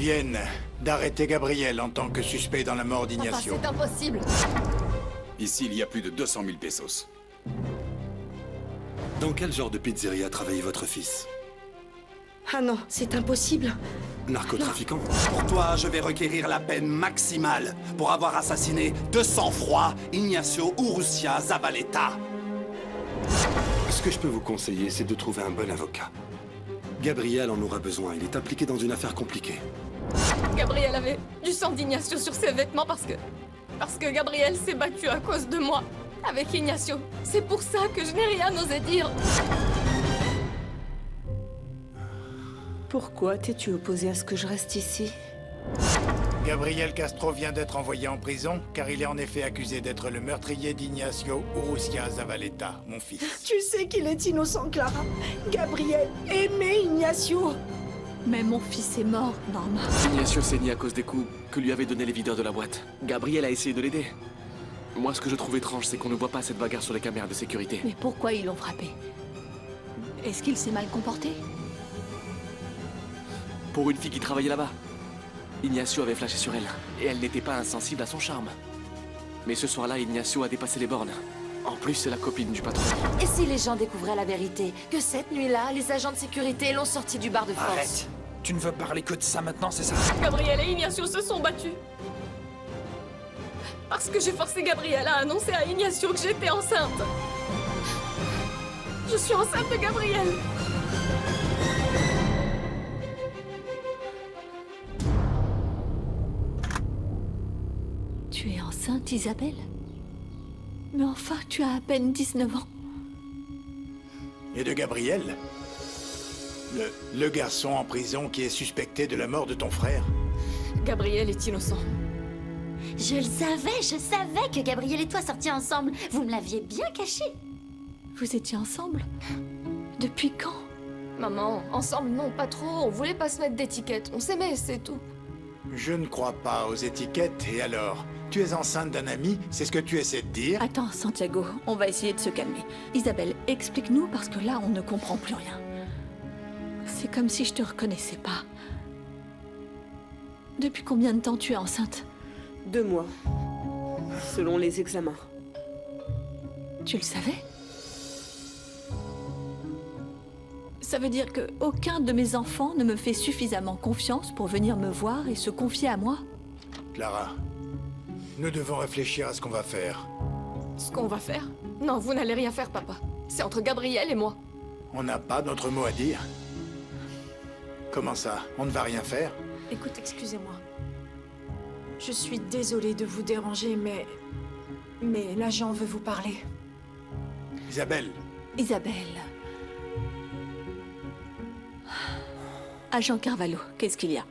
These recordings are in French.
viennent d'arrêter Gabriel en tant que suspect dans la mort Papa, d'Ignacio. c'est impossible. Ici, il y a plus de 200 000 pesos. Dans quel genre de pizzeria travaille votre fils? Ah non, c'est impossible. Narcotrafiquant? Pour toi, je vais requérir la peine maximale pour avoir assassiné de sang-froid Ignacio Urrutia Zabaleta. Ce que je peux vous conseiller, c'est de trouver un bon avocat. Gabriel en aura besoin, il est impliqué dans une affaire compliquée. Gabriel avait du sang d'Ignacio sur ses vêtements parce que Gabriel s'est battu à cause de moi avec Ignacio. C'est pour ça que je n'ai rien osé dire. Pourquoi t'es-tu opposé à ce que je reste ici? Gabriel Castro vient d'être envoyé en prison car il est en effet accusé d'être le meurtrier d'Ignacio Urrutia Zabaleta, mon fils. Tu sais qu'il est innocent, Clara. Gabriel aimait Ignacio. Mais mon fils est mort, Norma. Ignacio saignait à cause des coups que lui avaient donnés les videurs de la boîte. Gabriel a essayé de l'aider. Moi, ce que je trouve étrange, c'est qu'on ne voit pas cette bagarre sur les caméras de sécurité. Mais pourquoi ils l'ont frappé? Est-ce qu'il s'est mal comporté? Pour une fille qui travaillait là-bas, Ignacio avait flashé sur elle, et elle n'était pas insensible à son charme. Mais ce soir-là, Ignacio a dépassé les bornes. En plus, c'est la copine du patron. Et si les gens découvraient la vérité? Que cette nuit-là, les agents de sécurité l'ont sorti du bar de force. Arrête. Tu ne veux parler que de ça maintenant, c'est ça? Gabriel et Ignacio se sont battus. Parce que j'ai forcé Gabriel à annoncer à Ignacio que j'étais enceinte. Je suis enceinte de Gabriel. Tu es enceinte, Isabelle? Mais enfin, tu as à peine 19 ans. Et de Gabriel? Le garçon en prison qui est suspecté de la mort de ton frère? Gabriel est innocent. Je savais que Gabriel et toi sortiez ensemble. Vous me l'aviez bien caché. Vous étiez ensemble? Depuis quand? Maman, ensemble non, pas trop. On voulait pas se mettre d'étiquette. On s'aimait, c'est tout. Je ne crois pas aux étiquettes, et alors? Tu es enceinte d'un ami, c'est ce que tu essaies de dire? Attends, Santiago, on va essayer de se calmer. Isabelle, explique-nous parce que là, on ne comprend plus rien. C'est comme si je te reconnaissais pas. Depuis combien de temps tu es enceinte? 2 mois. Selon les examens. Tu le savais? Ça veut dire que aucun de mes enfants ne me fait suffisamment confiance pour venir me voir et se confier à moi? Clara, nous devons réfléchir à ce qu'on va faire. Ce qu'on va faire? Non, vous n'allez rien faire, papa. C'est entre Gabriel et moi. On n'a pas notre mot à dire? Comment ça? On ne va rien faire? Écoute, excusez-moi. Je suis désolée de vous déranger, mais l'agent veut vous parler. Isabelle. Isabelle. Agent Carvalho, qu'est-ce qu'il y a?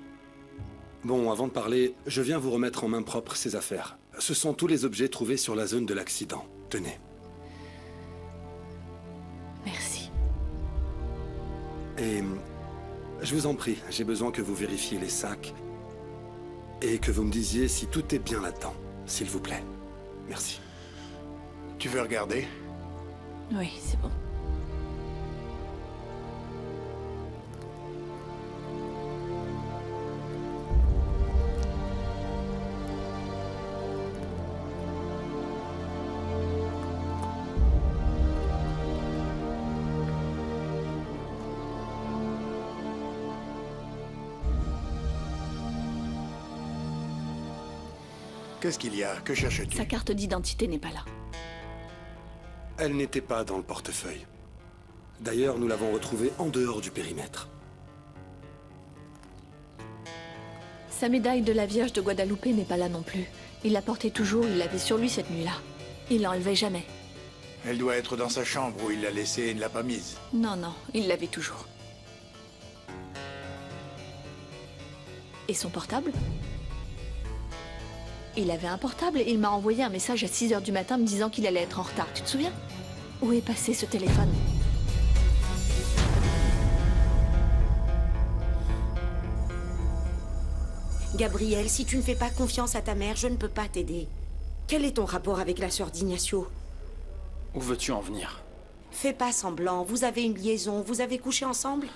Bon, avant de parler, je viens vous remettre en main propre ces affaires. Ce sont tous les objets trouvés sur la zone de l'accident. Tenez. Merci. Et je vous en prie, j'ai besoin que vous vérifiez les sacs et que vous me disiez si tout est bien là-dedans, s'il vous plaît. Merci. Tu veux regarder? Oui, c'est bon. Qu'est-ce qu'il y a? Que cherches-tu? Sa carte d'identité n'est pas là. Elle n'était pas dans le portefeuille. D'ailleurs, nous l'avons retrouvée en dehors du périmètre. Sa médaille de la Vierge de Guadalupe n'est pas là non plus. Il la portait toujours, il l'avait sur lui cette nuit-là. Il l'enlevait jamais. Elle doit être dans sa chambre où il l'a laissée et ne l'a pas mise. Non, non, il l'avait toujours. Et son portable? Il avait un portable et il m'a envoyé un message à 6 h du matin me disant qu'il allait être en retard. Tu te souviens? Où est passé ce téléphone? Gabriel, si tu ne fais pas confiance à ta mère, je ne peux pas t'aider. Quel est ton rapport avec la sœur d'Ignacio? Où veux-tu en venir? Fais pas semblant, vous avez une liaison, vous avez couché ensemble?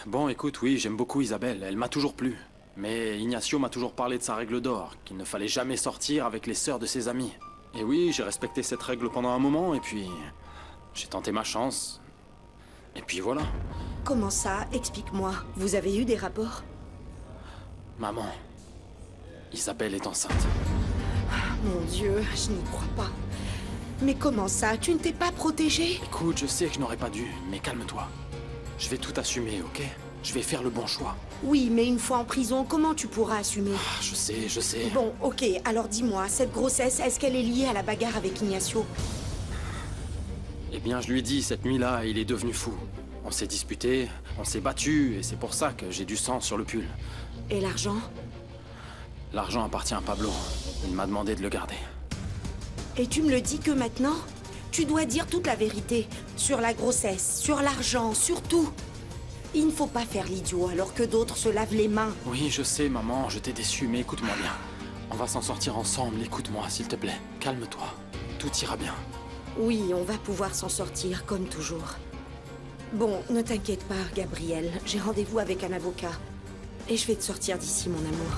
Bon, écoute, oui, j'aime beaucoup Isabelle, elle m'a toujours plu. Mais Ignacio m'a toujours parlé de sa règle d'or, qu'il ne fallait jamais sortir avec les sœurs de ses amis. Et oui, j'ai respecté cette règle pendant un moment, et puis... j'ai tenté ma chance. Et puis voilà. Comment ça? Explique-moi. Vous avez eu des rapports? Maman, Isabelle est enceinte. Mon Dieu, je n'y crois pas. Mais comment ça? Tu ne t'es pas protégé? Écoute, je sais que je n'aurais pas dû, mais calme-toi. Je vais tout assumer, ok? Je vais faire le bon choix. Oui, mais une fois en prison, comment tu pourras assumer? Ah, je sais. Bon, ok, alors dis-moi, cette grossesse, est-ce qu'elle est liée à la bagarre avec Ignacio? Eh bien, je lui ai dit, cette nuit-là, il est devenu fou. On s'est disputé, on s'est battu, et c'est pour ça que j'ai du sang sur le pull. Et l'argent? L'argent appartient à Pablo. Il m'a demandé de le garder. Et tu me le dis que maintenant? Tu dois dire toute la vérité. Sur la grossesse, sur l'argent, sur tout. Il ne faut pas faire l'idiot alors que d'autres se lavent les mains. Oui, je sais, maman, je t'ai déçu, mais écoute-moi bien. On va s'en sortir ensemble, écoute-moi, s'il te plaît. Calme-toi. Tout ira bien. Oui, on va pouvoir s'en sortir, comme toujours. Bon, ne t'inquiète pas, Gabriel. J'ai rendez-vous avec un avocat. Et je vais te sortir d'ici, mon amour.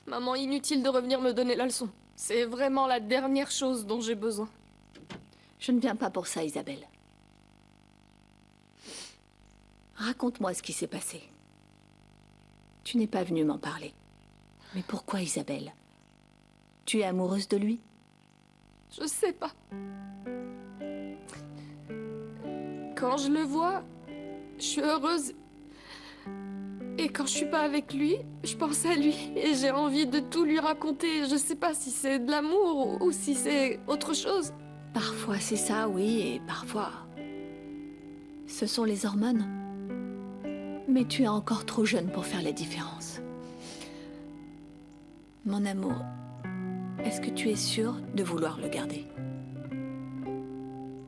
Maman, inutile de revenir me donner la leçon. C'est vraiment la dernière chose dont j'ai besoin. Je ne viens pas pour ça, Isabelle. Raconte-moi ce qui s'est passé. Tu n'es pas venue m'en parler. Mais pourquoi, Isabelle? Tu es amoureuse de lui? Je sais pas. Quand je le vois, je suis heureuse. Et quand je suis pas avec lui, je pense à lui. Et j'ai envie de tout lui raconter. Je sais pas si c'est de l'amour ou si c'est autre chose. Parfois c'est ça, oui, et parfois... ce sont les hormones. Mais tu es encore trop jeune pour faire la différence. Mon amour, est-ce que tu es sûre de vouloir le garder?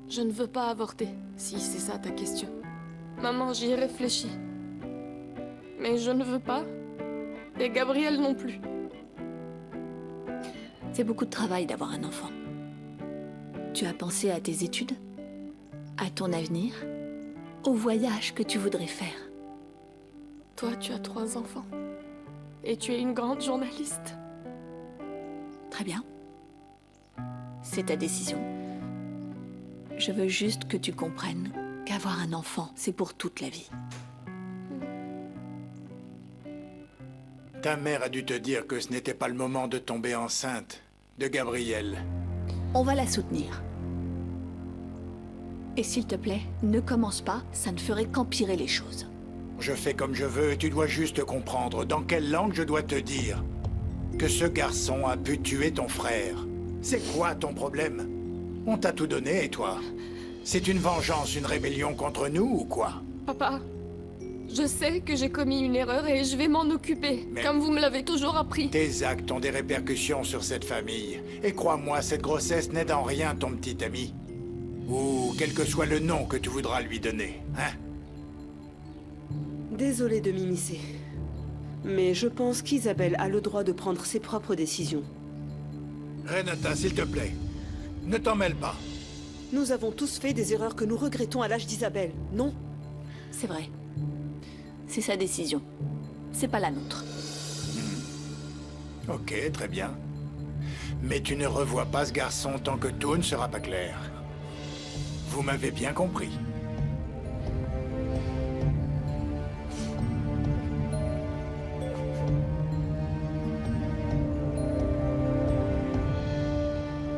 Je ne veux pas avorter, si c'est ça ta question. Maman, j'y ai réfléchi. Mais je ne veux pas. Et Gabriel non plus. C'est beaucoup de travail d'avoir un enfant. Tu as pensé à tes études? À ton avenir? Au voyage que tu voudrais faire? Toi, tu as 3 enfants. Et tu es une grande journaliste. Très bien. C'est ta décision. Je veux juste que tu comprennes qu'avoir un enfant, c'est pour toute la vie. Ta mère a dû te dire que ce n'était pas le moment de tomber enceinte de Gabriel. On va la soutenir. Et s'il te plaît, ne commence pas, ça ne ferait qu'empirer les choses. Je fais comme je veux et tu dois juste comprendre dans quelle langue je dois te dire que ce garçon a pu tuer ton frère. C'est quoi ton problème? On t'a tout donné et toi? C'est une vengeance, une rébellion contre nous ou quoi? Papa, je sais que j'ai commis une erreur et je vais m'en occuper, Mais- comme vous me l'avez toujours appris. Tes actes ont des répercussions sur cette famille. Et crois-moi, cette grossesse n'aide en rien ton petit ami. Ou quel que soit le nom que tu voudras lui donner, hein? Désolée de m'immiscer. Mais je pense qu'Isabelle a le droit de prendre ses propres décisions. Renata, s'il te plaît, ne t'en mêle pas. Nous avons tous fait des erreurs que nous regrettons à l'âge d'Isabelle, non? C'est vrai. C'est sa décision. C'est pas la nôtre. Ok, très bien. Mais tu ne revois pas ce garçon tant que tout ne sera pas clair. Vous m'avez bien compris.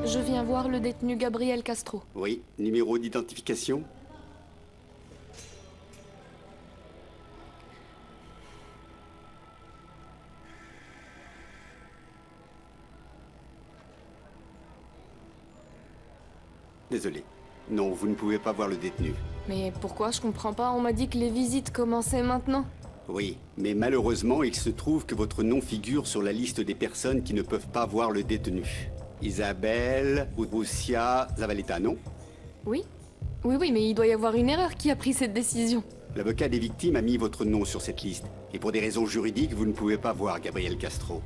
Je viens voir le détenu Gabriel Castro. Oui, numéro d'identification? Désolé. Non, vous ne pouvez pas voir le détenu. Mais pourquoi? Je comprends pas. On m'a dit que les visites commençaient maintenant. Oui, mais malheureusement, il se trouve que votre nom figure sur la liste des personnes qui ne peuvent pas voir le détenu. Isabelle Urrutia Zavaleta, non? Oui? Oui, mais il doit y avoir une erreur qui a pris cette décision. L'avocat des victimes a mis votre nom sur cette liste. Et pour des raisons juridiques, vous ne pouvez pas voir Gabriel Castro.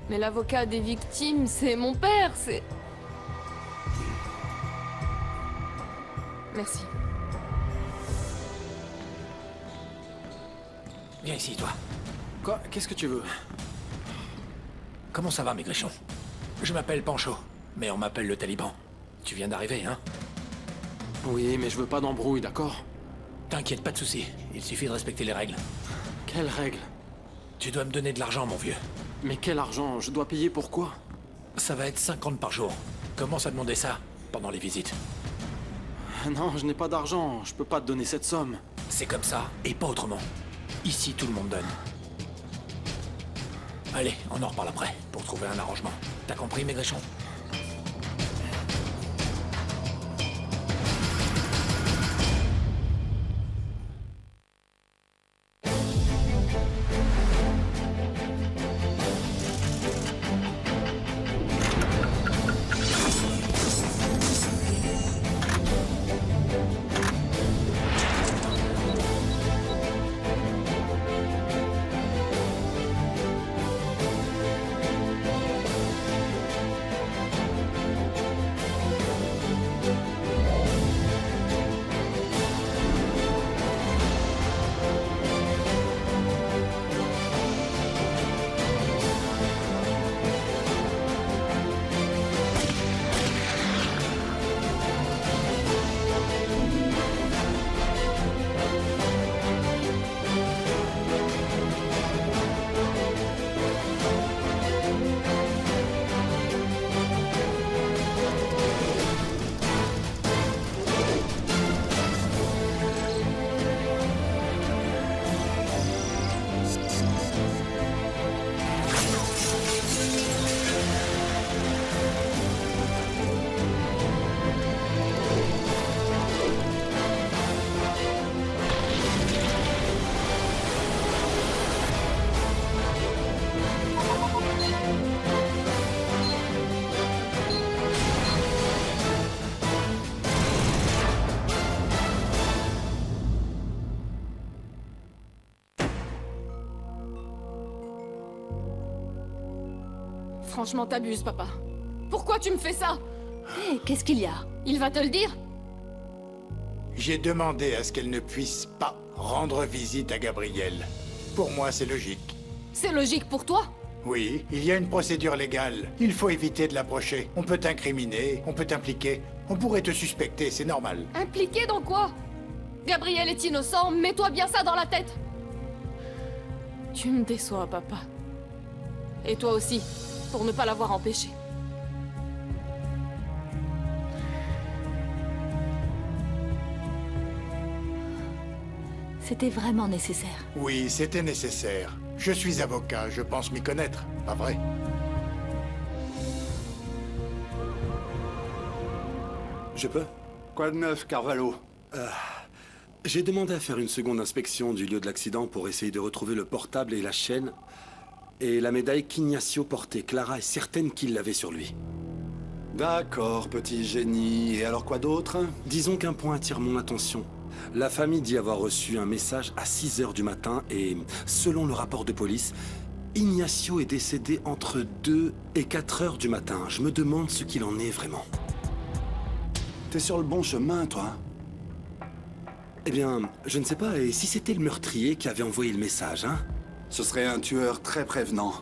Mais l'avocat des victimes, c'est mon père, c'est... Merci. Viens ici, toi. Quoi? Qu'est-ce que tu veux? Comment ça va, Maigrichon? Je m'appelle Pancho, mais on m'appelle le Taliban. Tu viens d'arriver, hein? Oui, mais je veux pas d'embrouille, d'accord? T'inquiète, pas de souci. Il suffit de respecter les règles. Quelles règles? Tu dois me donner de l'argent, mon vieux. Mais quel argent? Je dois payer pour quoi? Ça va être 50 par jour. Commence à demander ça pendant les visites. Non, je n'ai pas d'argent. Je peux pas te donner cette somme. C'est comme ça, et pas autrement. Ici, tout le monde donne. Allez, on en reparle après, pour trouver un arrangement. T'as compris, Maigrichon? Franchement, t'abuses, papa. Pourquoi tu me fais ça? Hé, qu'est-ce qu'il y a? Il va te le dire? J'ai demandé à ce qu'elle ne puisse pas rendre visite à Gabriel. Pour moi, c'est logique. C'est logique pour toi? Oui, il y a une procédure légale. Il faut éviter de l'approcher. On peut t'incriminer, on peut t'impliquer. On pourrait te suspecter, c'est normal. Impliqué dans quoi? Gabriel est innocent, mets-toi bien ça dans la tête. Tu me déçois, papa. Et toi aussi, pour ne pas l'avoir empêché. C'était vraiment nécessaire. Oui, c'était nécessaire. Je suis avocat, je pense m'y connaître, pas vrai? Je peux? Quoi de neuf, Carvalho? J'ai demandé à faire une seconde inspection du lieu de l'accident pour essayer de retrouver le portable et la chaîne. Et la médaille qu'Ignacio portait. Clara est certaine qu'il l'avait sur lui. D'accord, petit génie. Et alors quoi d'autre? Disons qu'un point attire mon attention. La famille dit avoir reçu un message à 6 h du matin et, selon le rapport de police, Ignacio est décédé entre 2 et 4 heures du matin. Je me demande ce qu'il en est vraiment. T'es sur le bon chemin, toi? Eh bien, je ne sais pas. Et si c'était le meurtrier qui avait envoyé le message, hein? Ce serait un tueur très prévenant.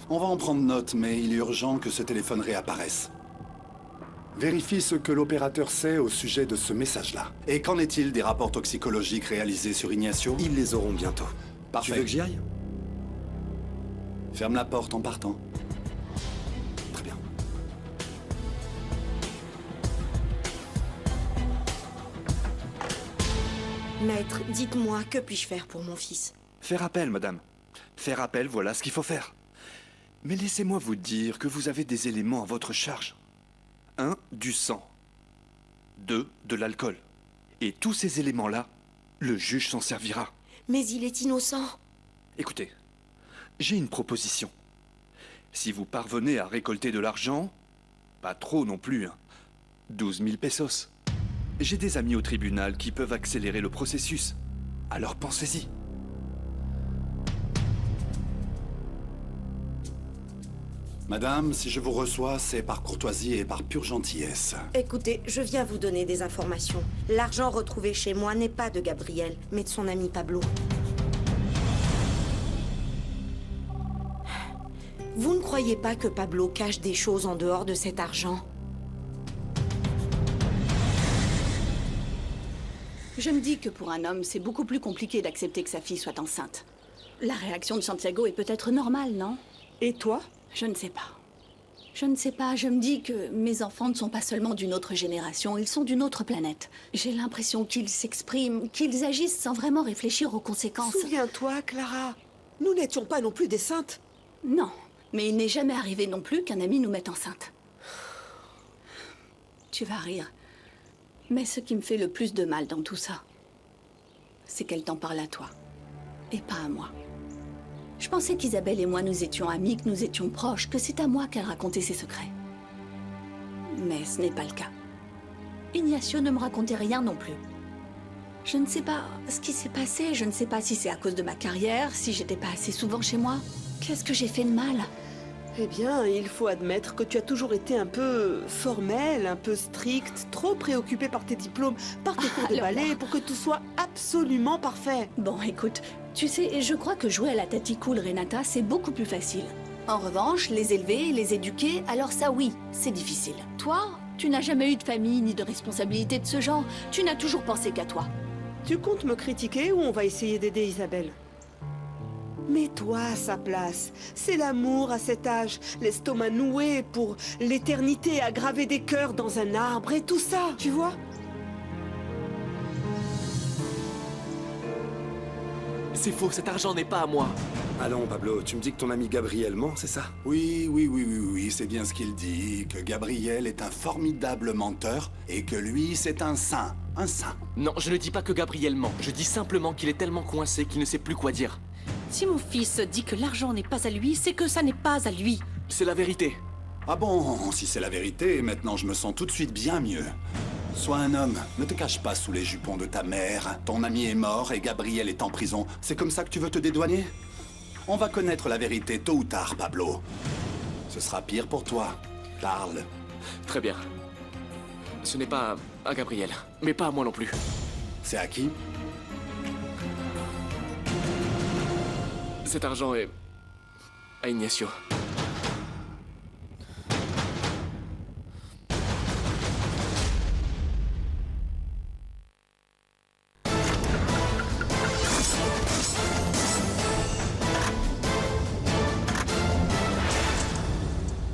On va en prendre note, mais il est urgent que ce téléphone réapparaisse. Vérifie ce que l'opérateur sait au sujet de ce message-là. Et qu'en est-il des rapports toxicologiques réalisés sur Ignacio? Ils les auront bientôt. Parfait. Tu veux que j'y aille? Ferme la porte en partant. Très bien. Maître, dites-moi, que puis-je faire pour mon fils? Faire appel, madame. Faire appel, voilà ce qu'il faut faire. Mais laissez-moi vous dire que vous avez des éléments à votre charge. 1, du sang. 2, de l'alcool. Et tous ces éléments-là, le juge s'en servira. Mais il est innocent. Écoutez, j'ai une proposition. Si vous parvenez à récolter de l'argent, pas trop non plus, hein, 12 000 pesos. J'ai des amis au tribunal qui peuvent accélérer le processus. Alors pensez-y. Madame, si je vous reçois, c'est par courtoisie et par pure gentillesse. Écoutez, je viens vous donner des informations. L'argent retrouvé chez moi n'est pas de Gabriel, mais de son ami Pablo. Vous ne croyez pas que Pablo cache des choses en dehors de cet argent? Je me dis que pour un homme, c'est beaucoup plus compliqué d'accepter que sa fille soit enceinte. La réaction de Santiago est peut-être normale, non? Et toi? Je ne sais pas. Je ne sais pas, je me dis que mes enfants ne sont pas seulement d'une autre génération, ils sont d'une autre planète. J'ai l'impression qu'ils s'expriment, qu'ils agissent sans vraiment réfléchir aux conséquences. Souviens-toi, Clara, nous n'étions pas non plus des saintes. Non, mais il n'est jamais arrivé non plus qu'un ami nous mette enceinte. Tu vas rire. Mais ce qui me fait le plus de mal dans tout ça, c'est qu'elle t'en parle à toi, et pas à moi. Je pensais qu'Isabelle et moi nous étions amis, que nous étions proches, que c'est à moi qu'elle racontait ses secrets. Mais ce n'est pas le cas. Ignacio ne me racontait rien non plus. Je ne sais pas ce qui s'est passé, je ne sais pas si c'est à cause de ma carrière, si j'étais pas assez souvent chez moi. Qu'est-ce que j'ai fait de mal? Eh bien, il faut admettre que tu as toujours été un peu formelle, un peu stricte, trop préoccupée par tes diplômes, par tes cours de ballet, pour que tout soit absolument parfait. Bon, écoute, tu sais, je crois que jouer à la tati cool, Renata, c'est beaucoup plus facile. En revanche, les élever, les éduquer, alors ça oui, c'est difficile. Toi, tu n'as jamais eu de famille ni de responsabilité de ce genre. Tu n'as toujours pensé qu'à toi. Tu comptes me critiquer ou on va essayer d'aider Isabelle? Mets-toi à sa place. C'est l'amour à cet âge, l'estomac noué pour l'éternité à graver des cœurs dans un arbre et tout ça, tu vois? C'est faux, cet argent n'est pas à moi. Allons, Pablo, tu me dis que ton ami Gabriel ment, c'est ça? Oui, c'est bien ce qu'il dit, que Gabriel est un formidable menteur et que lui, c'est un saint. Un saint. Non, je ne dis pas que Gabriel ment. Je dis simplement qu'il est tellement coincé qu'il ne sait plus quoi dire. Si mon fils dit que l'argent n'est pas à lui, c'est que ça n'est pas à lui. C'est la vérité. Ah bon, si c'est la vérité, maintenant je me sens tout de suite bien mieux. Sois un homme, ne te cache pas sous les jupons de ta mère. Ton ami est mort et Gabriel est en prison. C'est comme ça que tu veux te dédouaner? On va connaître la vérité tôt ou tard, Pablo. Ce sera pire pour toi. Parle. Très bien. Ce n'est pas à Gabriel, mais pas à moi non plus. C'est à qui? Cet argent est à Ignacio.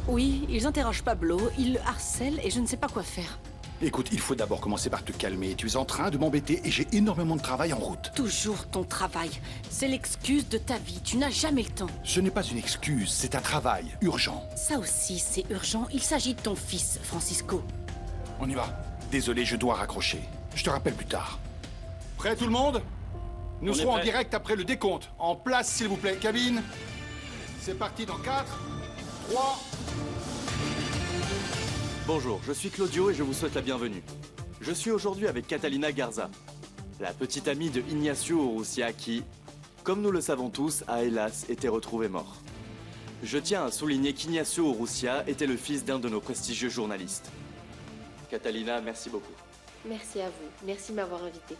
Oui, ils interrogent Pablo, ils le harcèlent et je ne sais pas quoi faire. Écoute, il faut d'abord commencer par te calmer. Tu es en train de m'embêter et j'ai énormément de travail en route. Toujours ton travail. C'est l'excuse de ta vie. Tu n'as jamais le temps. Ce n'est pas une excuse, c'est un travail urgent. Ça aussi, c'est urgent. Il s'agit de ton fils, Francisco. On y va. Désolé, je dois raccrocher. Je te rappelle plus tard. Prêt tout le monde? Nous serons en direct après le décompte. En place, s'il vous plaît. Cabine. C'est parti dans 4, 3... Bonjour, je suis Claudio et je vous souhaite la bienvenue. Je suis aujourd'hui avec Catalina Garza, la petite amie de Ignacio Urrutia qui, comme nous le savons tous, a hélas été retrouvé mort. Je tiens à souligner qu'Ignacio Urrutia était le fils d'un de nos prestigieux journalistes. Catalina, merci beaucoup. Merci à vous. Merci de m'avoir invité.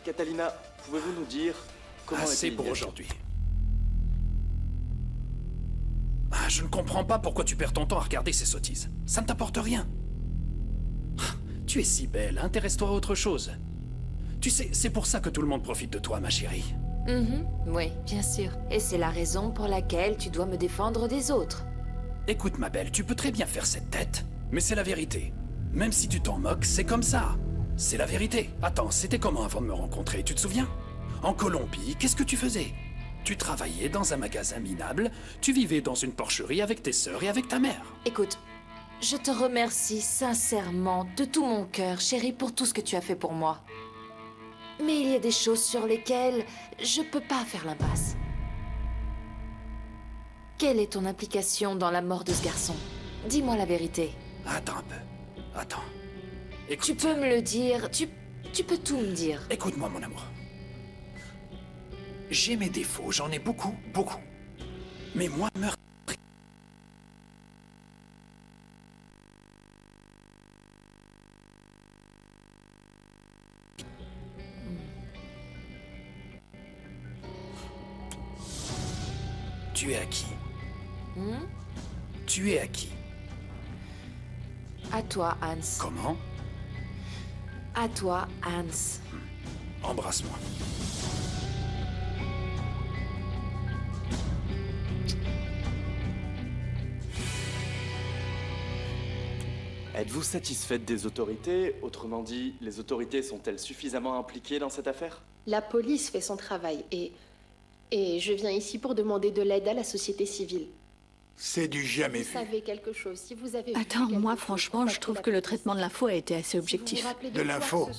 Catalina, pouvez-vous nous dire comment Assez était pour Ignacio? aujourd'hui. Je ne comprends pas pourquoi tu perds ton temps à regarder ces sottises. Ça ne t'apporte rien. Tu es si belle, intéresse-toi à autre chose. Tu sais, c'est pour ça que tout le monde profite de toi, ma chérie. Oui, bien sûr. Et c'est la raison pour laquelle tu dois me défendre des autres. Écoute, ma belle, tu peux très bien faire cette tête, mais c'est la vérité. Même si tu t'en moques, c'est comme ça. C'est la vérité. Attends, c'était comment avant de me rencontrer, tu te souviens? En Colombie, qu'est-ce que tu faisais? Tu travaillais dans un magasin minable, tu vivais dans une porcherie avec tes sœurs et avec ta mère. Écoute, je te remercie sincèrement, de tout mon cœur, chérie, pour tout ce que tu as fait pour moi. Mais il y a des choses sur lesquelles je peux pas faire l'impasse. Quelle est ton implication dans la mort de ce garçon? Dis-moi la vérité. Attends un peu. Attends. Écoute. Tu peux me le dire, tu peux tout me dire. Écoute-moi, mon amour. J'ai mes défauts, j'en ai beaucoup, beaucoup. Mais moi, meurtrier, Tu es à qui? Hmm? Tu es à qui? À toi, Hans. Comment? À toi, Hans. Embrasse-moi. Êtes-vous satisfaite des autorités? Autrement dit, les autorités sont-elles suffisamment impliquées dans cette affaire? La police fait son travail et je viens ici pour demander de l'aide à la société civile. C'est du jamais Vous vu. savez quelque chose, si vous avez vu Attends, quelque moi chose, franchement, je trouve que le traitement de l'info a été assez objectif. De l'info?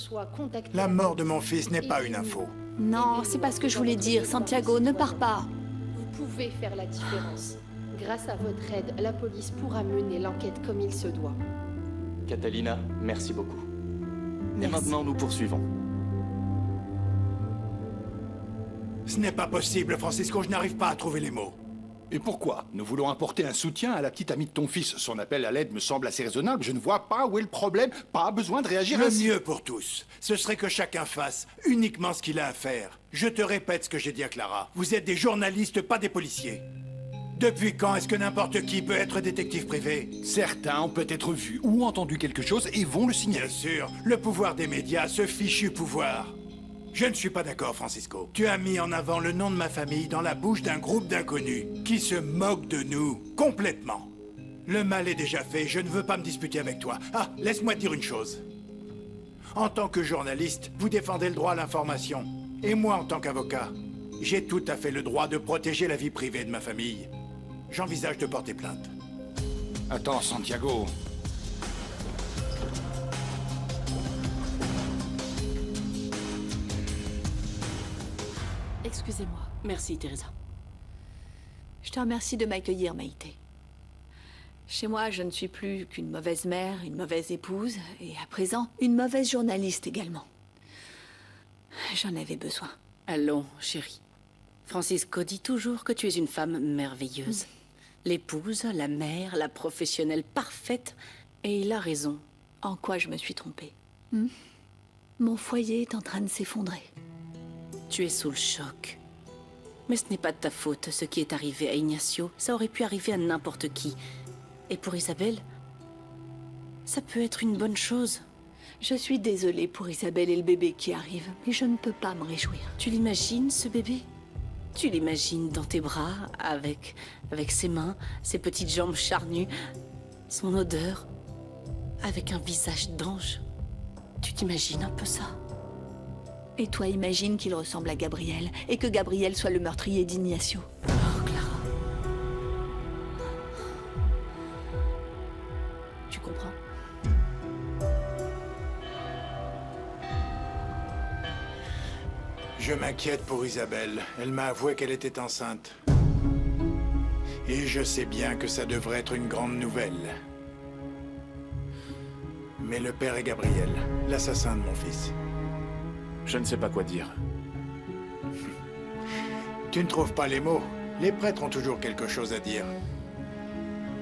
La mort de mon fils n'est pas une info. Non, c'est pas ce que je voulais dire. Santiago, ne pars pas. Vous pouvez faire la différence. Grâce à votre aide, la police pourra mener l'enquête comme il se doit. Catalina, merci beaucoup. Et Merci. maintenant, nous poursuivons. Ce n'est pas possible, Francisco, je n'arrive pas à trouver les mots. Et pourquoi? Nous voulons apporter un soutien à la petite amie de ton fils. Son appel à l'aide me semble assez raisonnable. Je ne vois pas où est le problème. Pas besoin de réagir Le ainsi. mieux pour tous, ce serait que chacun fasse uniquement ce qu'il a à faire. Je te répète ce que j'ai dit à Clara. Vous êtes des journalistes, pas des policiers. Depuis quand est-ce que n'importe qui peut être détective privé? Certains ont peut-être vu ou entendu quelque chose et vont le signaler. Bien sûr, le pouvoir des médias, ce fichu pouvoir. Je ne suis pas d'accord, Francisco. Tu as mis en avant le nom de ma famille dans la bouche d'un groupe d'inconnus qui se moquent de nous complètement. Le mal est déjà fait, je ne veux pas me disputer avec toi. Ah, laisse-moi te dire une chose. En tant que journaliste, vous défendez le droit à l'information. Et moi, en tant qu'avocat, j'ai tout à fait le droit de protéger la vie privée de ma famille. J'envisage de porter plainte. Attends, Santiago. Excusez-moi. Merci, Teresa. Je te remercie de m'accueillir, Maïté. Chez moi, je ne suis plus qu'une mauvaise mère, une mauvaise épouse, et à présent, une mauvaise journaliste également. J'en avais besoin. Allons, chérie. Francisco dit toujours que tu es une femme merveilleuse. L'épouse, la mère, la professionnelle parfaite, et il a raison. En quoi je me suis trompée? Mon foyer est en train de s'effondrer. Tu es sous le choc. Mais ce n'est pas de ta faute, ce qui est arrivé à Ignacio. Ça aurait pu arriver à n'importe qui. Et pour Isabelle, ça peut être une bonne chose. Je suis désolée pour Isabelle et le bébé qui arrive, mais je ne peux pas me réjouir. Tu l'imagines, ce bébé? Tu l'imagines dans tes bras, avec ses mains, ses petites jambes charnues, son odeur, avec un visage d'ange. Tu t'imagines un peu ça? Et toi, imagine qu'il ressemble à Gabriel, et que Gabriel soit le meurtrier d'Ignacio. Oh, Clara. Tu comprends? Je m'inquiète pour Isabelle. Elle m'a avoué qu'elle était enceinte. Et je sais bien que ça devrait être une grande nouvelle. Mais le père est Gabriel, l'assassin de mon fils. Je ne sais pas quoi dire. Tu ne trouves pas les mots? Les prêtres ont toujours quelque chose à dire.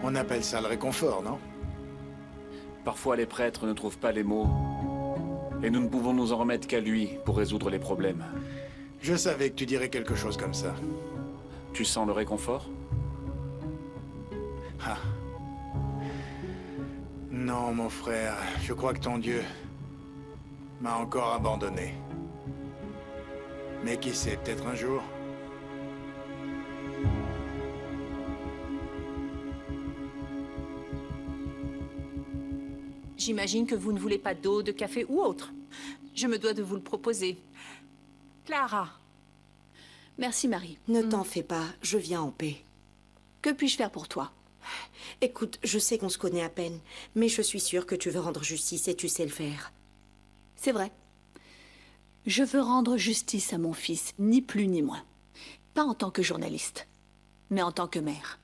On appelle ça le réconfort, non? Parfois, les prêtres ne trouvent pas les mots. Et nous ne pouvons nous en remettre qu'à lui pour résoudre les problèmes. Je savais que tu dirais quelque chose comme ça. Tu sens le réconfort? Ah. Non, mon frère, je crois que ton Dieu m'a encore abandonné. Mais qui sait, peut-être un jour. J'imagine que vous ne voulez pas d'eau, de café ou autre. Je me dois de vous le proposer. Clara. Merci, Marie. Ne t'en fais pas, je viens en paix. Que puis-je faire pour toi? Écoute, je sais qu'on se connaît à peine, mais je suis sûre que tu veux rendre justice et tu sais le faire. C'est vrai. Je veux rendre justice à mon fils, ni plus ni moins. Pas en tant que journaliste, mais en tant que mère.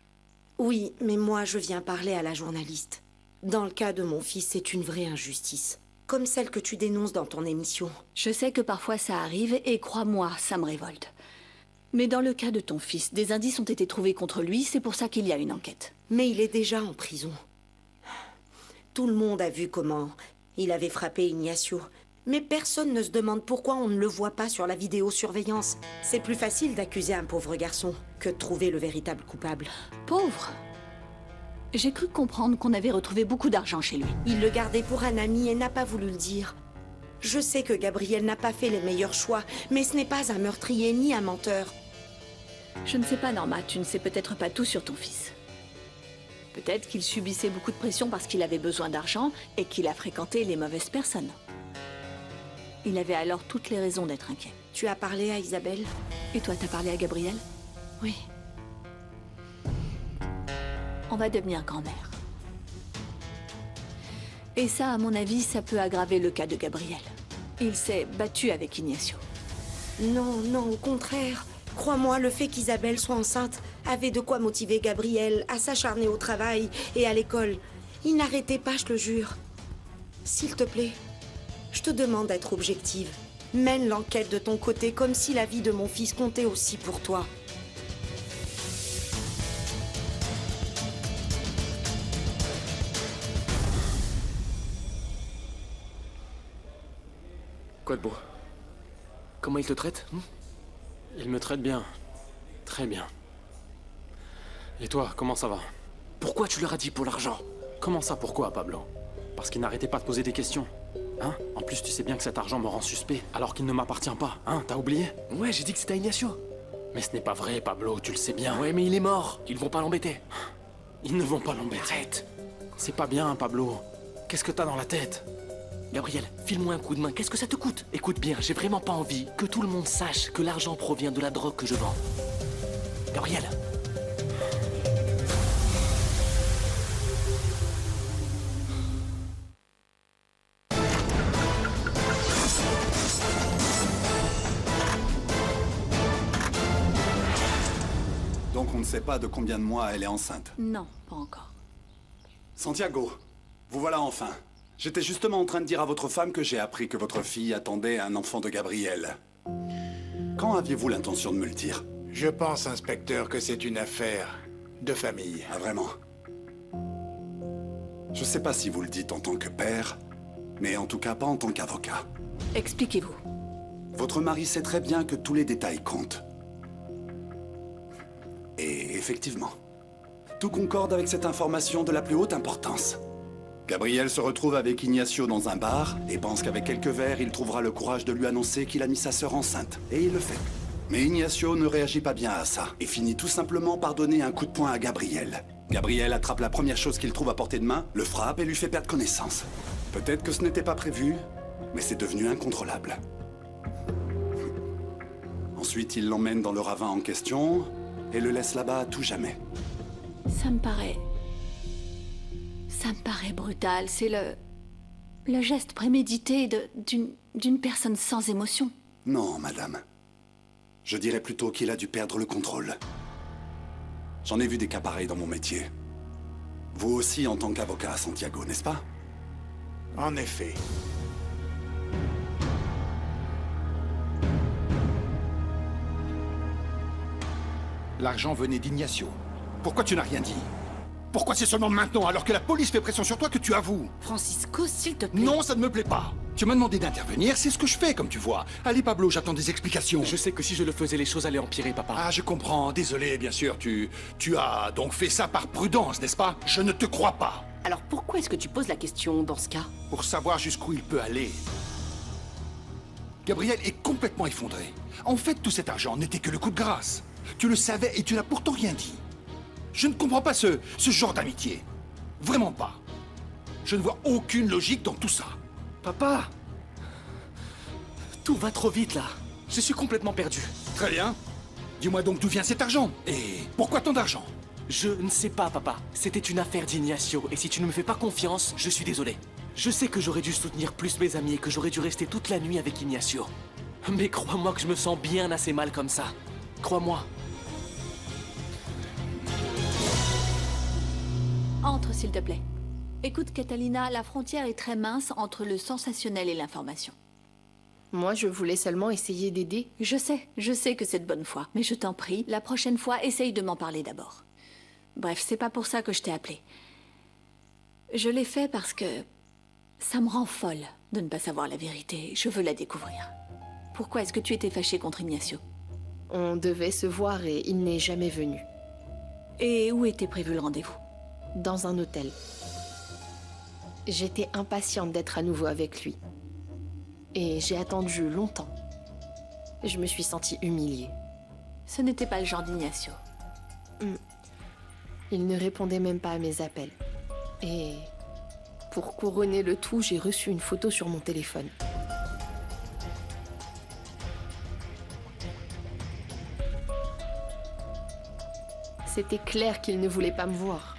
Oui, mais moi, je viens parler à la journaliste. Dans le cas de mon fils, c'est une vraie injustice. Comme celle que tu dénonces dans ton émission. Je sais que parfois ça arrive, et crois-moi, ça me révolte. Mais dans le cas de ton fils, des indices ont été trouvés contre lui, c'est pour ça qu'il y a une enquête. Mais il est déjà en prison. Tout le monde a vu comment il avait frappé Ignacio. Mais personne ne se demande pourquoi on ne le voit pas sur la vidéosurveillance. C'est plus facile d'accuser un pauvre garçon que de trouver le véritable coupable. Pauvre? J'ai cru comprendre qu'on avait retrouvé beaucoup d'argent chez lui. Il le gardait pour un ami et n'a pas voulu le dire. Je sais que Gabriel n'a pas fait les meilleurs choix, mais ce n'est pas un meurtrier ni un menteur. Je ne sais pas, Norma, tu ne sais peut-être pas tout sur ton fils. Peut-être qu'il subissait beaucoup de pression parce qu'il avait besoin d'argent et qu'il a fréquenté les mauvaises personnes. Il avait alors toutes les raisons d'être inquiet. Tu as parlé à Isabelle? Et toi, t'as parlé à Gabriel? Oui. On va devenir grand-mère. Et ça, à mon avis, ça peut aggraver le cas de Gabriel. Il s'est battu avec Ignacio. Non, non, au contraire. Crois-moi, le fait qu'Isabelle soit enceinte avait de quoi motiver Gabriel à s'acharner au travail et à l'école. Il n'arrêtait pas, je te jure. S'il te plaît, je te demande d'être objective. Mène l'enquête de ton côté comme si la vie de mon fils comptait aussi pour toi. Quoi de beau? Comment il te traite? Il me traite bien. Très bien. Et toi, comment ça va? Pourquoi tu leur as dit pour l'argent? Comment ça, pourquoi, Pablo? Parce qu'il n'arrêtait pas de poser des questions. Hein? En plus, tu sais bien que cet argent me rend suspect, alors qu'il ne m'appartient pas. Hein? T'as oublié? Ouais, j'ai dit que c'était à Ignacio. Mais ce n'est pas vrai, Pablo, tu le sais bien. Ouais, mais il est mort. Ils vont pas l'embêter. Ils ne vont pas l'embêter. Arrête. C'est pas bien, Pablo. Qu'est-ce que t'as dans la tête? Gabriel, file-moi un coup de main. Qu'est-ce que ça te coûte? Écoute bien, j'ai vraiment pas envie que tout le monde sache que l'argent provient de la drogue que je vends. Gabriel. Donc on ne sait pas de combien de mois elle est enceinte. Non, pas encore. Santiago, vous voilà enfin. J'étais justement en train de dire à votre femme que j'ai appris que votre fille attendait un enfant de Gabriel. Quand aviez-vous l'intention de me le dire? Je pense, inspecteur, que c'est une affaire de famille. Ah, vraiment? Je sais pas si vous le dites en tant que père, mais en tout cas pas en tant qu'avocat. Expliquez-vous. Votre mari sait très bien que tous les détails comptent. Et effectivement, tout concorde avec cette information de la plus haute importance. Gabriel se retrouve avec Ignacio dans un bar et pense qu'avec quelques verres, il trouvera le courage de lui annoncer qu'il a mis sa sœur enceinte. Et il le fait. Mais Ignacio ne réagit pas bien à ça et finit tout simplement par donner un coup de poing à Gabriel. Gabriel attrape la première chose qu'il trouve à portée de main, le frappe et lui fait perdre connaissance. Peut-être que ce n'était pas prévu, mais c'est devenu incontrôlable. Ensuite, il l'emmène dans le ravin en question et le laisse là-bas à tout jamais. Ça me paraît brutal. C'est le geste prémédité d'une personne sans émotion. Non, madame. Je dirais plutôt qu'il a dû perdre le contrôle. J'en ai vu des cas pareils dans mon métier. Vous aussi en tant qu'avocat, Santiago, n'est-ce pas? En effet. L'argent venait d'Ignacio. Pourquoi tu n'as rien dit? Pourquoi c'est seulement maintenant, alors que la police fait pression sur toi, que tu avoues? Francisco, s'il te plaît. Non, ça ne me plaît pas. Tu m'as demandé d'intervenir, c'est ce que je fais, comme tu vois. Allez, Pablo, j'attends des explications. Je sais que si je le faisais, les choses allaient empirer, papa. Ah, je comprends. Désolé, bien sûr. Tu as donc fait ça par prudence, n'est-ce pas? Je ne te crois pas. Alors pourquoi est-ce que tu poses la question dans ce cas? Pour savoir jusqu'où il peut aller. Gabriel est complètement effondré. En fait, tout cet argent n'était que le coup de grâce. Tu le savais et tu n'as pourtant rien dit. Je ne comprends pas ce genre d'amitié. Vraiment pas. Je ne vois aucune logique dans tout ça. Papa! Tout va trop vite, là. Je suis complètement perdu. Très bien. Dis-moi donc d'où vient cet argent. Et pourquoi tant d'argent? Je ne sais pas, papa. C'était une affaire d'Ignacio, et si tu ne me fais pas confiance, je suis désolé. Je sais que j'aurais dû soutenir plus mes amis et que j'aurais dû rester toute la nuit avec Ignacio. Mais crois-moi que je me sens bien assez mal comme ça. Crois-moi. Entre, s'il te plaît. Écoute, Catalina, la frontière est très mince entre le sensationnel et l'information. Moi, je voulais seulement essayer d'aider. Je sais que c'est de bonne foi, mais je t'en prie, la prochaine fois, essaye de m'en parler d'abord. Bref, c'est pas pour ça que je t'ai appelé. Je l'ai fait parce que Ça me rend folle de ne pas savoir la vérité. Je veux la découvrir. Pourquoi est-ce que tu étais fâchée contre Ignacio? On devait se voir et il n'est jamais venu. Et où était prévu le rendez-vous? Dans un hôtel. J'étais impatiente d'être à nouveau avec lui. Et j'ai attendu longtemps. Je me suis sentie humiliée. Ce n'était pas le genre d'Ignacio. Il ne répondait même pas à mes appels. Et pour couronner le tout, j'ai reçu une photo sur mon téléphone. C'était clair qu'il ne voulait pas me voir.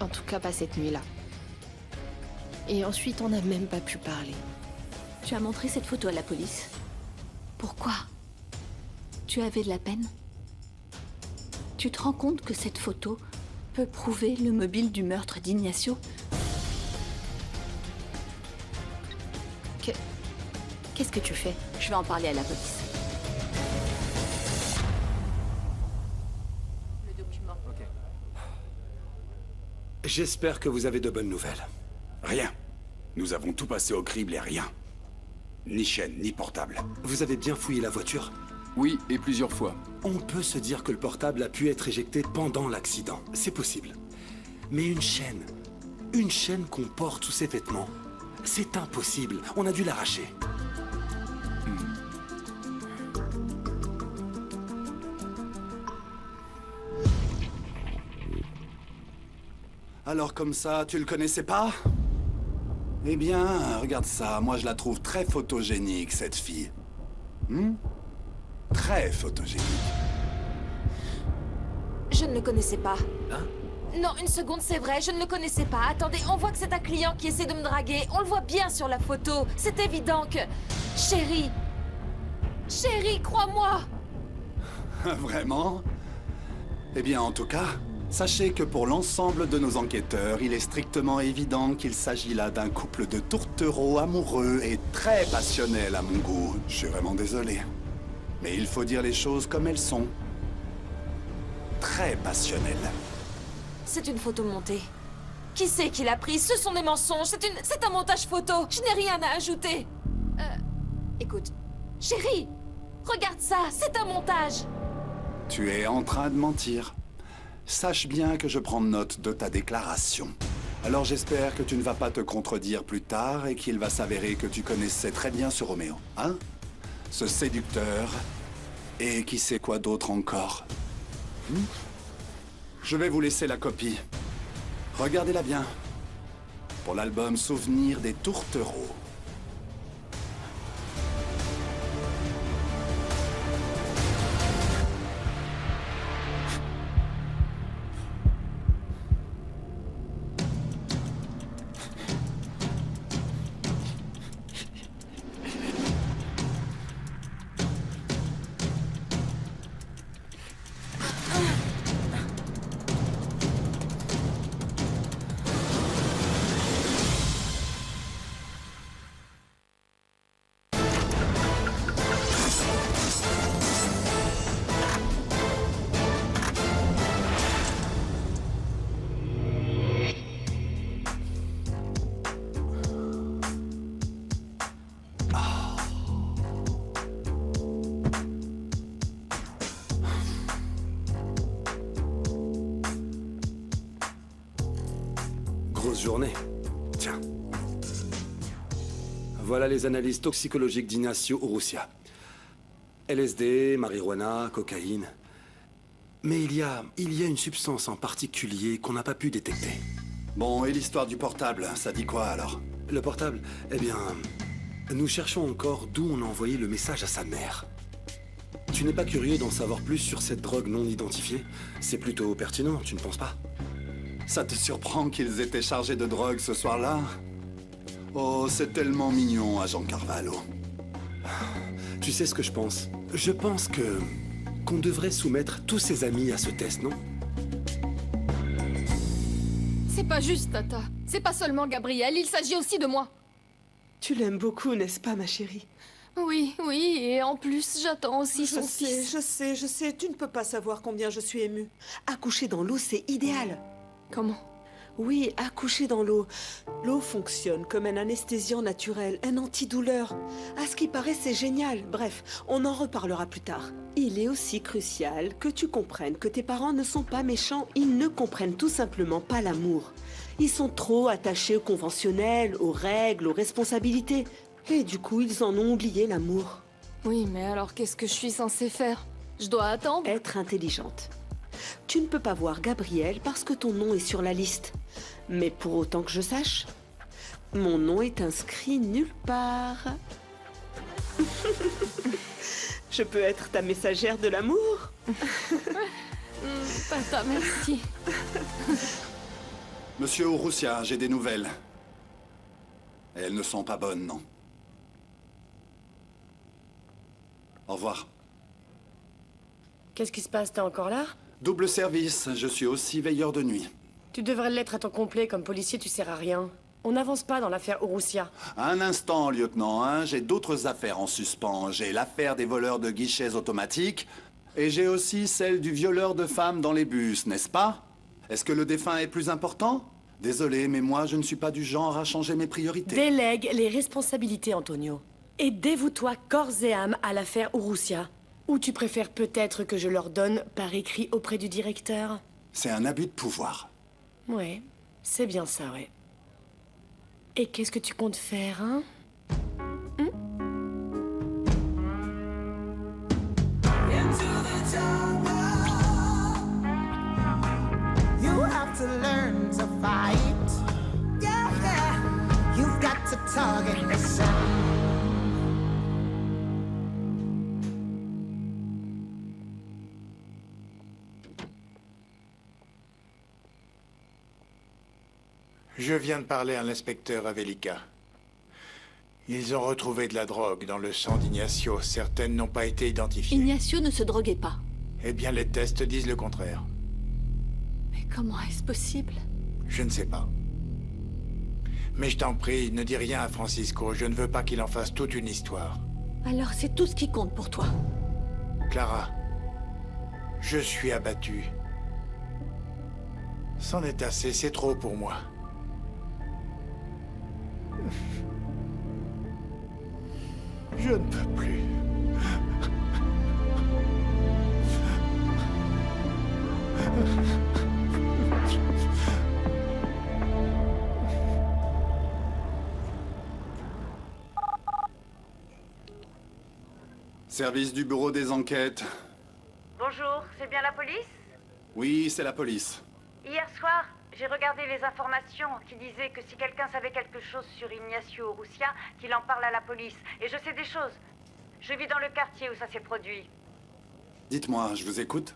En tout cas, pas cette nuit-là. Et ensuite, on n'a même pas pu parler. Tu as montré cette photo à la police? Pourquoi? Tu avais de la peine? Tu te rends compte que cette photo peut prouver le mobile du meurtre d'Ignacio? Qu'est-ce que tu fais? Je vais en parler à la police. Le document. J'espère que vous avez de bonnes nouvelles. Rien. Nous avons tout passé au crible et rien. Ni chaîne, ni portable. Vous avez bien fouillé la voiture? Oui, et plusieurs fois. On peut se dire que le portable a pu être éjecté pendant l'accident. C'est possible. Mais une chaîne qu'on porte sous ses vêtements, c'est impossible. On a dû l'arracher. Alors comme ça, tu le connaissais pas? Eh bien, regarde ça. Moi, je la trouve très photogénique, cette fille. Très photogénique. Je ne le connaissais pas. Non, une seconde, c'est vrai, je ne le connaissais pas. Attendez, on voit que c'est un client qui essaie de me draguer. On le voit bien sur la photo. C'est évident que... Chérie! Chérie, crois-moi! Vraiment? Eh bien, en tout cas, sachez que pour l'ensemble de nos enquêteurs, il est strictement évident qu'il s'agit là d'un couple de tourtereaux amoureux et très passionnels à mon goût. Je suis vraiment désolé. Mais il faut dire les choses comme elles sont. Très passionnels. C'est une photo montée. Qui c'est qui l'a prise? Ce sont des mensonges. C'est un montage photo. Je n'ai rien à ajouter. Écoute, chérie, regarde ça. C'est un montage. Tu es en train de mentir. Sache bien que je prends note de ta déclaration. Alors j'espère que tu ne vas pas te contredire plus tard et qu'il va s'avérer que tu connaissais très bien ce Roméo, hein? Ce séducteur. Et qui sait quoi d'autre encore? Je vais vous laisser la copie. Regardez-la bien. Pour l'album Souvenir des tourtereaux. Grosse journée. Tiens. Voilà les analyses toxicologiques d'Ignacio Urrutia. LSD, marijuana, cocaïne. Mais il y a une substance en particulier qu'on n'a pas pu détecter. Bon, et l'histoire du portable, ça dit quoi alors? Le portable? Eh bien, nous cherchons encore d'où on a envoyé le message à sa mère. Tu n'es pas curieux d'en savoir plus sur cette drogue non identifiée? C'est plutôt pertinent, tu ne penses pas? Ça te surprend qu'ils étaient chargés de drogue ce soir-là? Oh, c'est tellement mignon, agent Carvalho. Tu sais ce que je pense? Je pense qu'on devrait soumettre tous ses amis à ce test, non? C'est pas juste, Tata. C'est pas seulement Gabriel, il s'agit aussi de moi. Tu l'aimes beaucoup, n'est-ce pas, ma chérie? Oui, oui, et en plus, j'attends aussi son fils. Je sais, tu ne peux pas savoir combien je suis émue. Accoucher dans l'eau, c'est idéal. Comment? Oui, accoucher dans l'eau. L'eau fonctionne comme un anesthésiant naturel, un antidouleur. À ce qui paraît, c'est génial. Bref, on en reparlera plus tard. Il est aussi crucial que tu comprennes que tes parents ne sont pas méchants. Ils ne comprennent tout simplement pas l'amour. Ils sont trop attachés au conventionnel, aux règles, aux responsabilités. Et du coup, ils en ont oublié l'amour. Oui, mais alors qu'est-ce que je suis censée faire? Je dois attendre? Être intelligente. Tu ne peux pas voir Gabriel parce que ton nom est sur la liste. Mais pour autant que je sache, mon nom est inscrit nulle part. Je peux être ta messagère de l'amour? Tata, merci. Monsieur Urrutia, j'ai des nouvelles. Et elles ne sont pas bonnes, non. Au revoir. Qu'est-ce qui se passe? T'es encore là? Double service, je suis aussi veilleur de nuit. Tu devrais l'être à temps complet. Comme policier, tu sers à rien. On n'avance pas dans l'affaire Urrutia. Un instant, lieutenant, hein, j'ai d'autres affaires en suspens. J'ai l'affaire des voleurs de guichets automatiques, et j'ai aussi celle du violeur de femmes dans les bus, n'est-ce pas? Est-ce que le défunt est plus important? Désolé, mais moi, je ne suis pas du genre à changer mes priorités. Délègue les responsabilités, Antonio. Et dévoue-toi corps et âme à l'affaire Urrutia. Ou tu préfères peut-être que je leur donne par écrit auprès du directeur? C'est un abus de pouvoir. Ouais, c'est bien ça, ouais. Et qu'est-ce que tu comptes faire, hein? You have to learn to fight. Yeah, yeah. You've got to target the sun. Je viens de parler à l'inspecteur Avelica. Ils ont retrouvé de la drogue dans le sang d'Ignacio. Certaines n'ont pas été identifiées. Ignacio ne se droguait pas. Eh bien, les tests disent le contraire. Mais comment est-ce possible? Je ne sais pas. Mais je t'en prie, ne dis rien à Francisco. Je ne veux pas qu'il en fasse toute une histoire. Alors c'est tout ce qui compte pour toi. Clara, je suis abattu. C'en est assez, c'est trop pour moi. Je ne peux plus. Service du bureau des enquêtes. Bonjour, c'est bien la police? Oui, c'est la police. Hier soir, j'ai regardé les informations qui disaient que si quelqu'un savait quelque chose sur Ignacio Urrutia, qu'il en parle à la police. Et je sais des choses. Je vis dans le quartier où ça s'est produit. Dites-moi, je vous écoute.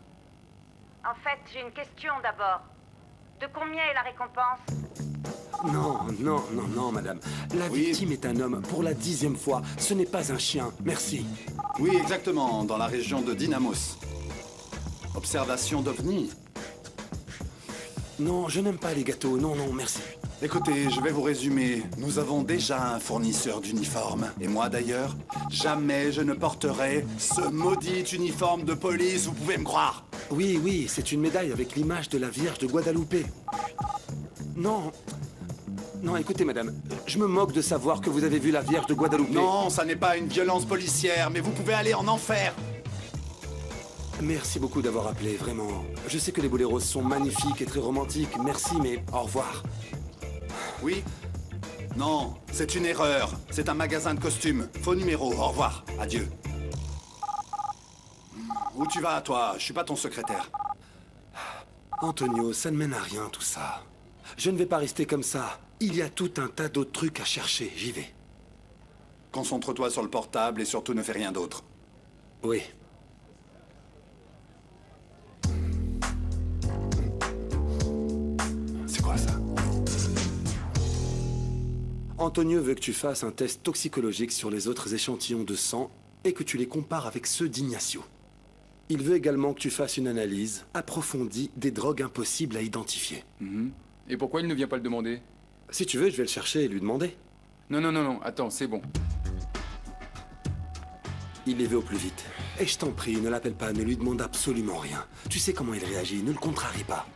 En fait, j'ai une question d'abord. De combien est la récompense? Non, madame. La victime est un homme pour la 10e fois. Ce n'est pas un chien. Merci. Oui, exactement, dans la région de Dynamos. Observation d'OVNI. Non, je n'aime pas les gâteaux. Non, merci. Écoutez, je vais vous résumer. Nous avons déjà un fournisseur d'uniformes. Et moi, d'ailleurs, jamais je ne porterai ce maudit uniforme de police, vous pouvez me croire. Oui, c'est une médaille avec l'image de la Vierge de Guadalupe. Non, écoutez, madame, je me moque de savoir que vous avez vu la Vierge de Guadalupe. Non, ça n'est pas une violence policière, mais vous pouvez aller en enfer. Merci beaucoup d'avoir appelé, vraiment. Je sais que les boléros sont magnifiques et très romantiques. Merci, mais au revoir. Oui? Non, c'est une erreur. C'est un magasin de costumes. Faux numéro, au revoir. Adieu. Où tu vas, toi? Je suis pas ton secrétaire. Antonio, ça ne mène à rien, tout ça. Je ne vais pas rester comme ça. Il y a tout un tas d'autres trucs à chercher. J'y vais. Concentre-toi sur le portable et surtout ne fais rien d'autre. Oui. C'est quoi ça? Antonio veut que tu fasses un test toxicologique sur les autres échantillons de sang et que tu les compares avec ceux d'Ignacio. Il veut également que tu fasses une analyse approfondie des drogues impossibles à identifier. Et pourquoi il ne vient pas le demander? Si tu veux, je vais le chercher et lui demander. Non, attends, c'est bon. Il les veut au plus vite. Et je t'en prie, ne l'appelle pas, ne lui demande absolument rien. Tu sais comment il réagit, ne le contrarie pas.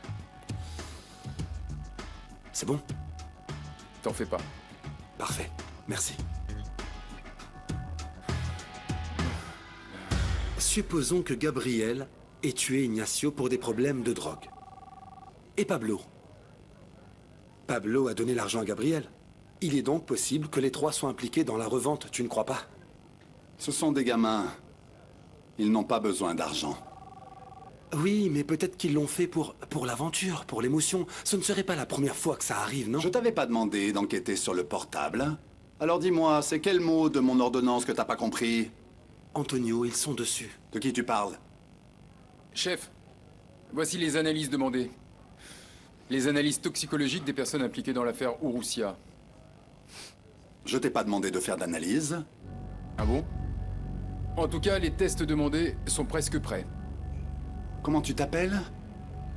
C'est bon? T'en fais pas. Parfait. Merci. Supposons que Gabriel ait tué Ignacio pour des problèmes de drogue. Et Pablo? Pablo a donné l'argent à Gabriel. Il est donc possible que les trois soient impliqués dans la revente, tu ne crois pas? Ce sont des gamins. Ils n'ont pas besoin d'argent. Oui, mais peut-être qu'ils l'ont fait pour l'aventure, pour l'émotion. Ce ne serait pas la première fois que ça arrive, non? Je t'avais pas demandé d'enquêter sur le portable. Alors dis-moi, c'est quel mot de mon ordonnance que t'as pas compris? Antonio, ils sont dessus. De qui tu parles? Chef, voici les analyses demandées. Les analyses toxicologiques des personnes impliquées dans l'affaire Urucia. Je t'ai pas demandé de faire d'analyse. Ah bon? En tout cas, les tests demandés sont presque prêts. Comment tu t'appelles?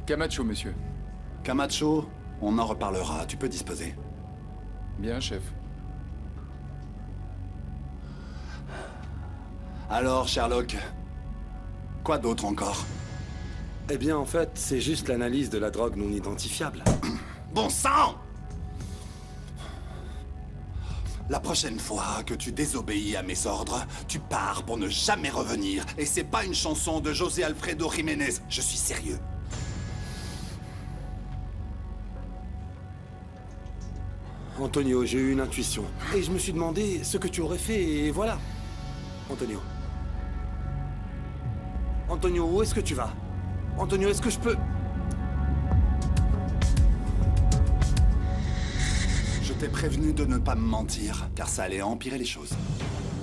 Camacho, monsieur. Camacho, on en reparlera. Tu peux disposer. Bien, chef. Alors, Sherlock, quoi d'autre encore? Eh bien, en fait, c'est juste l'analyse de la drogue non identifiable. Bon sang! La prochaine fois que tu désobéis à mes ordres, tu pars pour ne jamais revenir. Et c'est pas une chanson de José Alfredo Jiménez. Je suis sérieux. Antonio, j'ai eu une intuition. Et je me suis demandé ce que tu aurais fait, et voilà. Antonio. Antonio, où est-ce que tu vas? Antonio, est-ce que je peux... Je t'ai prévenu de ne pas me mentir, car ça allait empirer les choses.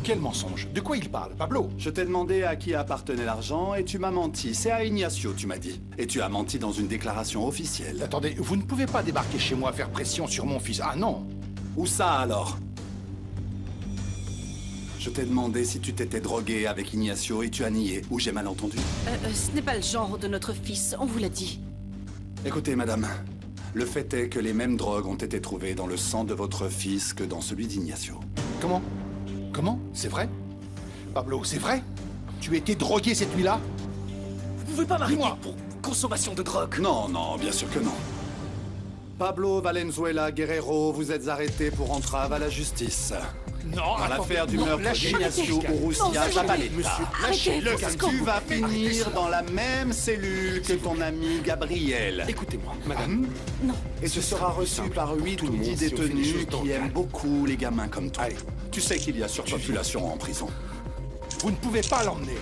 Quel mensonge? De quoi il parle, Pablo? Je t'ai demandé à qui appartenait l'argent et tu m'as menti. C'est à Ignacio, tu m'as dit. Et tu as menti dans une déclaration officielle. Attendez, vous ne pouvez pas débarquer chez moi faire pression sur mon fils. Ah non! Où ça alors? Je t'ai demandé si tu t'étais drogué avec Ignacio et tu as nié. Ou j'ai mal entendu? Ce n'est pas le genre de notre fils, on vous l'a dit. Écoutez, madame. Le fait est que les mêmes drogues ont été trouvées dans le sang de votre fils que dans celui d'Ignacio. Comment? Comment? C'est vrai? Pablo, c'est vrai? Tu étais drogué cette nuit-là? Vous pouvez pas m'arrêter pour consommation de drogue? Non, non, bien sûr que non. Pablo Valenzuela Guerrero, vous êtes arrêté pour entrave à la justice. Non, dans l'affaire du meurtre d'Ignacio Urucia Zabaleta. Lâchez-le, Tu vas finir dans la même cellule que ton ami Gabriel. Écoutez-moi, madame. Non. Et ce sera reçu par 8 ou 10 détenus qui aiment beaucoup les gamins comme toi. Tu sais qu'il y a surpopulation en prison. Vous ne pouvez pas l'emmener.